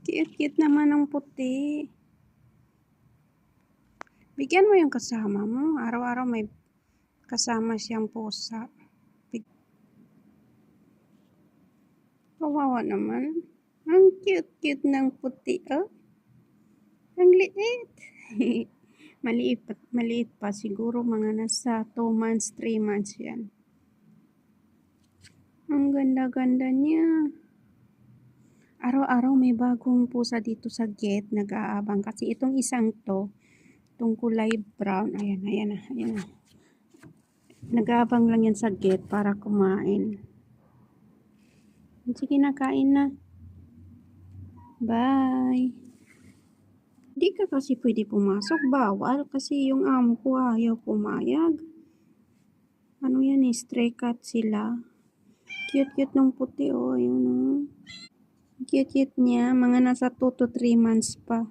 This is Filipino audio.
Cute-cute naman ng puti. Bigyan mo yung kasama mo. Araw-araw may kasama siyang pusa. Kawawa naman. Ang cute-cute ng puti, oh. Ang liit. Maliit pa. Siguro mga nasa 2 months, 3 months yan. Ang ganda-ganda niya. Araw-araw may bagong pusa dito sa gate. Nag-aabang. Kasi itong isang to, itong kulay brown. Ayan na. Nag-aabang lang yan sa gate para kumain. Sige na, kain na. Bye. Di ka kasi pwede pumasok. Bawal kasi yung amo ko ayaw pumayag. Ano yan eh, stray cat sila. Cute-cute ng puti, oh. Ayun, oh. Cute-cute niya. Mga nasa 2 to 3 months pa.